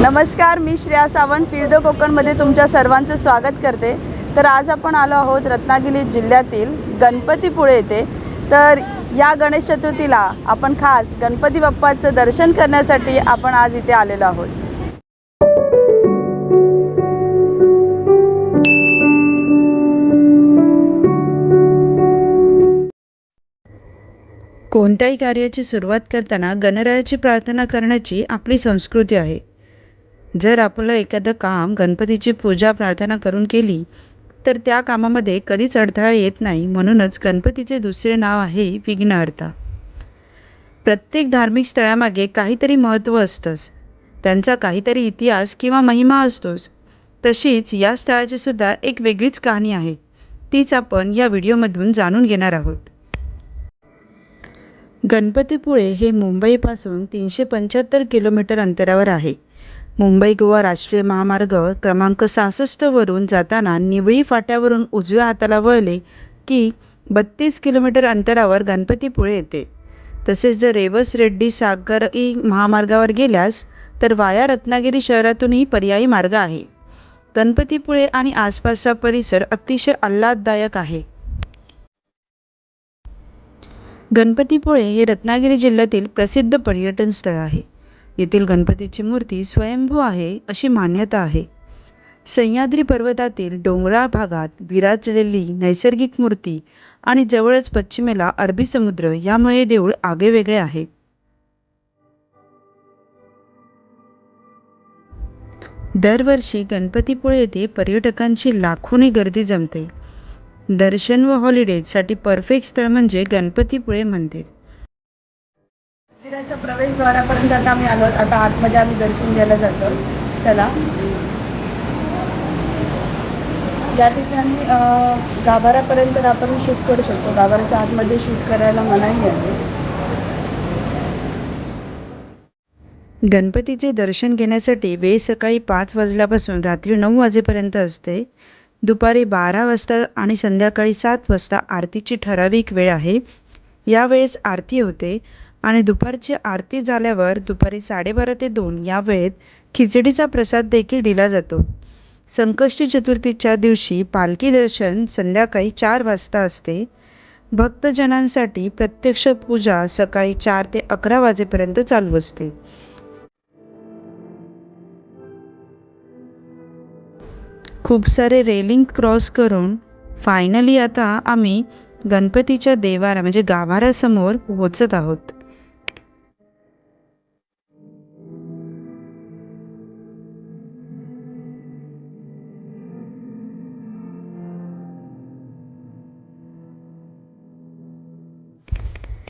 नमस्कार, मी श्रेया सावंत फिर द कोकणमध्ये तुमच्या सर्वांचं स्वागत करते। तर आज आपण आलो आहोत रत्नागिरी जिल्ह्यातील गणपतीपुळे येथे। तर या गणेश चतुर्थीला आपण खास गणपती बाप्पाचं दर्शन करण्यासाठी आपण आज इथे आलेलो आहोत। कोणत्याही कार्याची सुरुवात करताना गणरायाची प्रार्थना करण्याची आपली संस्कृती आहे। जर आपलं एखादं काम गणपतीची पूजा प्रार्थना करून केली तर त्या कामामध्ये कधीच अडथळा येत नाही। म्हणूनच गणपतीचे दुसरे नाव आहे विघ्नहर्ता। प्रत्येक धार्मिक स्थळामागे काहीतरी महत्त्व असतंच, त्यांचा काहीतरी इतिहास किंवा महिमा असतोच। तशीच या स्थळाची सुद्धा एक वेगळीच कहाणी आहे, तीच आपण या व्हिडिओमधून जाणून घेणार आहोत। गणपतीपुळे हे मुंबईपासून 375 किलोमीटर अंतरावर आहे। मुंबई गोवा राष्ट्रीय महामार्ग क्रमांक 66 वरून जाताना निवळी फाट्यावरून उजव्या हाताला वळले की 32 किलोमीटर अंतरावर गणपतीपुळे येते। तसेच जर रेवस रेड्डी सागरी महामार्गावर गेल्यास तर वाया रत्नागिरी शहरातूनही पर्यायी मार्ग आहे। गणपतीपुळे आणि आसपासचा परिसर अतिशय आल्हाददायक आहे। गणपतीपुळे हे रत्नागिरी जिल्ह्यातील प्रसिद्ध पर्यटन स्थळ आहे। येथील गणपतीची मूर्ती स्वयंभू आहे अशी मान्यता आहे। सह्याद्री पर्वतातील डोंगराळ भागात विराजलेली नैसर्गिक मूर्ती आणि जवळच पश्चिमेला अरबी समुद्र यामुळे देऊळ आगळेवेगळे आहे। दरवर्षी गणपतीपुळे येथे पर्यटकांची लाखोनी गर्दी जमते। दर्शन व हॉलिडेजसाठी परफेक्ट स्थळ म्हणजे गणपतीपुळे मंदिर। मंदिराच्या प्रवेशद्वारापर्यंत आता आम्ही आलो। आता आतमध्ये आम्ही दर्शन घ्यायला जातो। चला, या ठिकाणी गाभाऱ्यापर्यंत आपण शूट करू शकतो। गाभाऱ्याच्या आतमध्ये शूट करायला मनाई आहे। गणपतीचे दर्शन घेण्यासाठी वेळ सकाळी 5 वाजल्यापासून रात्री 9 वाजेपर्यंत असते। दुपारी 12 वाजता आणि संध्याकाळी 7 वाजता आरतीची ठराविक वेळ आहे। या वेळेस आरती होते आणि दुपारची आरती झाल्यावर दुपारी 12:30 ते 2 या वेळेत खिचडीचा प्रसाद देखील दिला जातो। संकष्टी चतुर्थीच्या दिवशी पालखी दर्शन संध्याकाळी 4 वाजता असते। भक्तजनांसाठी प्रत्यक्ष पूजा सकाळी 4 ते 11 वाजेपर्यंत चालू असते। खूप सारे रेलिंग क्रॉस करून फायनली आता आम्ही गणपतीच्या देवारा म्हणजे गाभाऱ्यासमोर पोहोचत आहोत।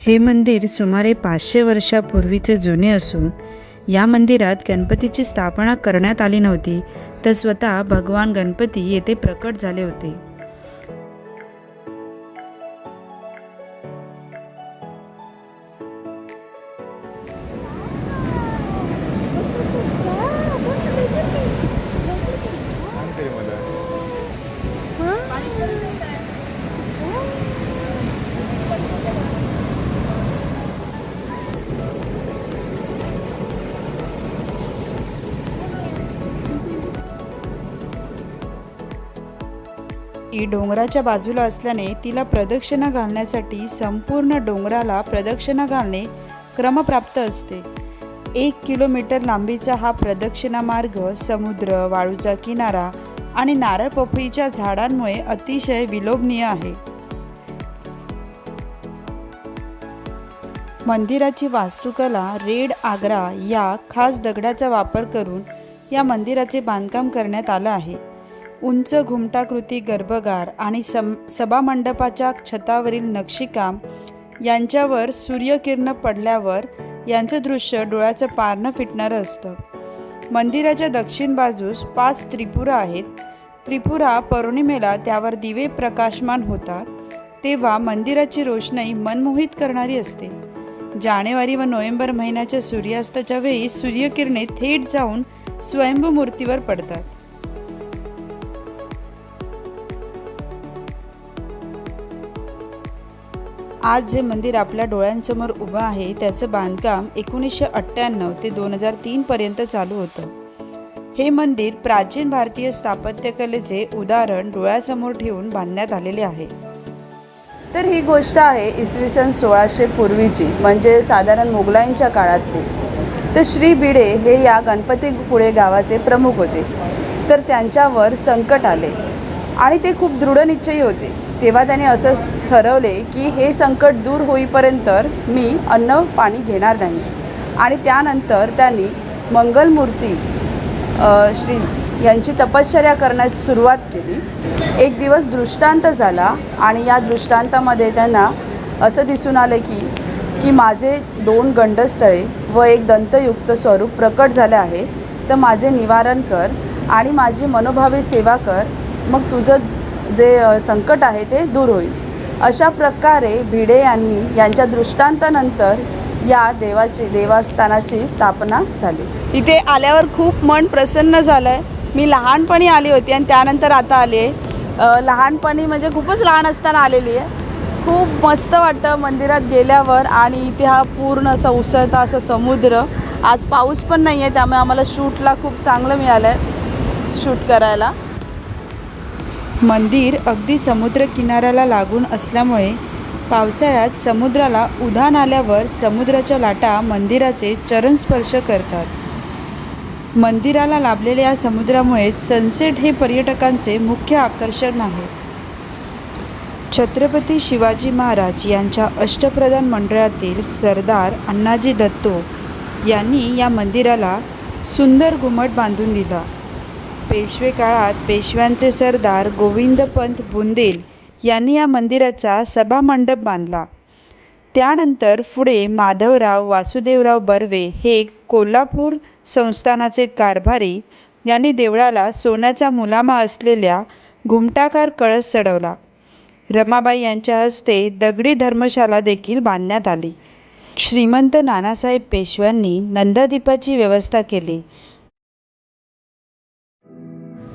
हे मंदिर सुमारे 500 वर्षापूर्वीचे जुने असून या मंदिरात गणपतीची स्थापना करण्यात आली नव्हती, तर स्वतः भगवान गणपती येथे प्रकट झाले होते। ही डोंगराच्या बाजूला असल्याने तिला प्रदक्षिणा घालण्यासाठी संपूर्ण डोंगराला प्रदक्षिणा घालणे क्रमप्राप्त असते। 1 किलोमीटर लांबीचा हा प्रदक्षिणा मार्ग समुद्र, वाळूचा किनारा आणि नारळ पोफळीच्या झाडांमुळे अतिशय विलोभनीय आहे। मंदिराची वास्तुकला रेड आग्रा या खास दगडाचा वापर करून या मंदिराचे बांधकाम करण्यात आलं आहे। उंच घुमटाकृती गर्भगार आणि सभामंडपाच्या छतावरील नक्षीकाम यांच्यावर सूर्यकिरण पडल्यावर यांचं दृश्य डोळ्याचं पार न फिटणारं असतं। मंदिराच्या दक्षिण बाजूस 5 त्रिपुरा आहेत। त्रिपुरा पौर्णिमेला त्यावर दिवे प्रकाशमान होतात तेव्हा मंदिराची रोषणाई मनमोहित करणारी असते। जानेवारी व नोव्हेंबर महिन्याच्या सूर्यास्ताच्या वेळी सूर्यकिरणे थेट जाऊन स्वयंभू मूर्तीवर पडतात। आज जे मंदिर आपल्या डोळ्यांसमोर उभं आहे त्याचं बांधकाम 1998 ते 2003 पर्यंत चालू होतं। हे मंदिर प्राचीन भारतीय स्थापत्यकलेचे उदाहरण डोळ्यासमोर ठेवून बांधण्यात आलेले आहे. तर ही गोष्ट आहे इसवी सन 1600 पूर्वीची, म्हणजे साधारण मोगलांच्या काळातली. तर श्री भिडे हे या गणपतीपुळे गावाचे प्रमुख होते. तर त्यांच्यावर संकट आले आणि ते खूप दृढनिश्चयी होते. तेव्हा त्याने असं ठरवले की हे संकट दूर होईपर्यंत मी अन्न पाणी घेणार नाही. आणि त्यानंतर त्यांनी मंगलमूर्ती श्री यांची तपश्चर्या करण्यास सुरुवात केली. एक दिवस दृष्टांत झाला आणि या दृष्टांतामध्ये त्यांना असं दिसून आलं की माझे 2 गंडस्थळे व एक दंतयुक्त स्वरूप प्रकट झाले आहे. तर माझे निवारण कर आणि माझी मनोभावे सेवा कर, मग तुझं जे संकट आहे ते दूर होईल. अशा प्रकारे भिडे यांच्या दृष्टांतानंतर या देवस्थानाची स्थापना झाली. इथे आल्यावर खूप मन प्रसन्न झालं आहे. मी लहानपणी आली होती आणि त्यानंतर आता आली आहे. लहानपणी म्हणजे खूपच लहान असताना आलेली आहे. खूप मस्त वाटतं मंदिरात गेल्यावर. आणि इथे हा पूर्ण असा उसळता असा समुद्र. आज पाऊस पण नाही आहे, त्यामुळे आम्हाला शूटला खूप चांगलं मिळालं आहे शूट करायला. मंदिर अगदी समुद्रकिनाऱ्याला लागून असल्यामुळे पावसाळ्यात समुद्राला उधाण आल्यावर समुद्राच्या लाटा मंदिराचे चरणस्पर्श करतात. मंदिराला लाभलेल्या या समुद्रामुळे सनसेट हे पर्यटकांचे मुख्य आकर्षण आहे. छत्रपती शिवाजी महाराज यांच्या अष्टप्रधान मंडळातील सरदार अण्णाजी दत्तो यांनी या मंदिराला सुंदर घुमट बांधून दिला. पेशवे काळात पेशव्यांचे सरदार गोविंदपंत बुंदेल यांनी या मंदिराचा सभामंडप बांधला. त्यानंतर पुढे माधवराव वासुदेवराव बर्वे हे कोल्हापूर संस्थानाचे कारभारी यांनी देवळाला सोन्याचा मुलामा असलेल्या घुमटाकार कळस चढवला. रमाबाई यांच्या हस्ते दगडी धर्मशाला देखील बांधण्यात आली. श्रीमंत नानासाहेब पेशव्यांनी नंदादीपाची व्यवस्था केली.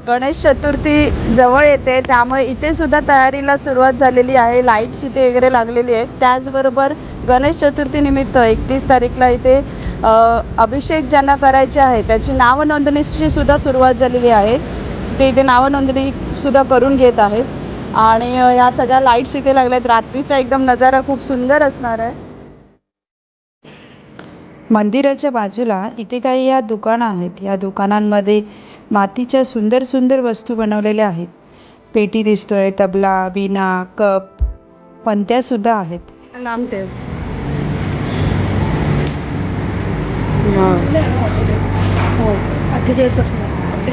गणेश चतुर्थी जवळ येते, त्यामुळे इथे सुद्धा तयारीला सुरुवात झालेली आहे. लाईट्स इथे वगैरे लागलेली आहेत. त्याचबरोबर गणेश चतुर्थीनिमित्त 31 तारीखला इथे अभिषेक ज्यांना करायचे आहे त्याची नावनोंदणीची सुद्धा सुरुवात झालेली आहे. ते इथे नावनोंदणीसुद्धा करून घेत आहेत. आणि या सगळ्या लाईट्स इथे लागल्या आहेत. रात्रीचा एकदम नजारा खूप सुंदर असणार आहे. मंदिराच्या बाजूला इथे काही या दुकानं आहेत. या दुकानांमध्ये मातीच्या सुंदर सुंदर वस्तू बनवलेल्या आहेत. पेटी दिसतोय, तबला, वीणा, कप, पणत्यासुद्धा आहेत. लांब ठेव.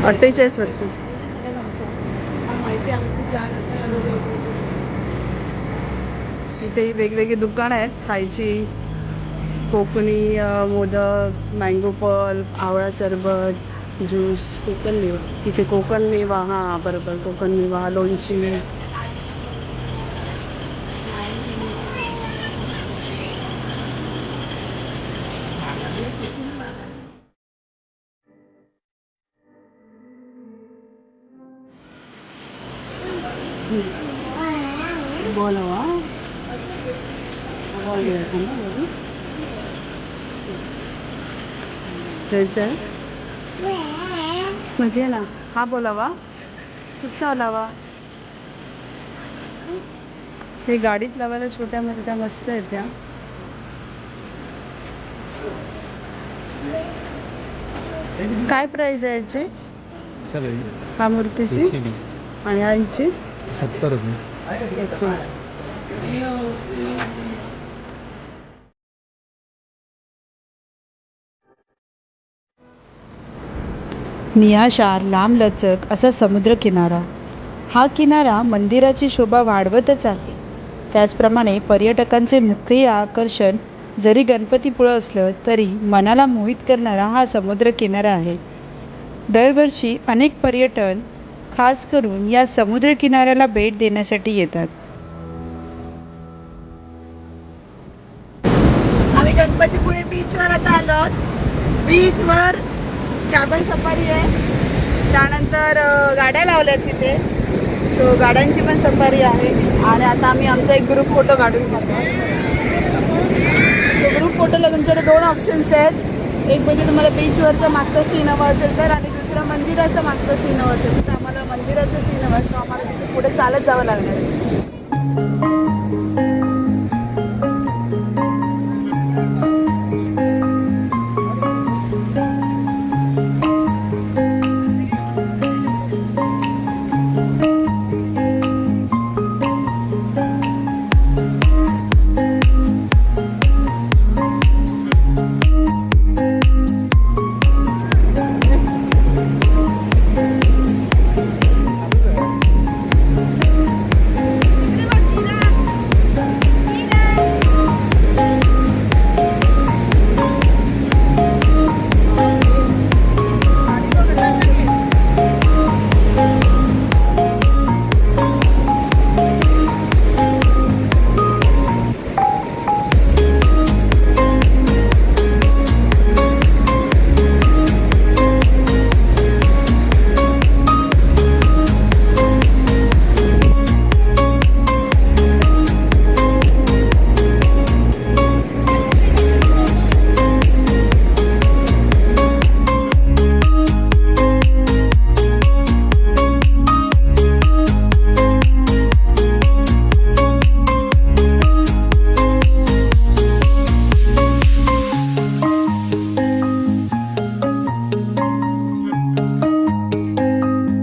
48 वर्ष. इथे वेगवेगळी दुकानं आहेत खायची. कोकणी मोदक, मँगो पल्प, आवळा सरबत, ज्यूस, कोकण मेवा. इथे कोकण मेवा, हां बरोबर, कोकण मेवा, लोणची. बोलवा म्हणजे ना हा बोलावा, कुठचा लावा. हे गाडीत लावायला छोट्यामध्ये त्या मस्त आहेत त्या. काय प्राइस आहे याची? हा मूर्तीची आणि यांची 70 रुपये. नियाशार लांबलचक असा समुद्रकिनारा. हा किनारा मंदिराची शोभा वाढवतच आहे. त्याचप्रमाणे पर्यटकांचे मुख्य आकर्षण जरी गणपतीपुळं असलं तरी मनाला मोहित करणारा हा समुद्रकिनारा आहे. दरवर्षी अनेक पर्यटन खास करून या समुद्रकिनाऱ्याला भेट देण्यासाठी येतात. आम्ही गणपतीपुळे बीचवर आता आलो. बीचवर कॅबन सफारी आहे, त्यानंतर गाड्या लावल्यात तिथे. सो गाड्यांची पण सफारी आहे. आणि आता आम्ही आमचा एक ग्रुप फोटो काढून घेतो. सो ग्रुप फोटोला तुमच्याकडे 2 ऑप्शन्स आहेत. एक म्हणजे तुम्हाला बीचवरचा मागचा सीन हवा असेल तर, आणि दुसरा मंदिराचा मागचा सीन हवा असेल तर आम्हाला मंदिराचा सीन हवा आहे, तो आम्हाला तिथे पुढे चालत जावं लागणार आहे.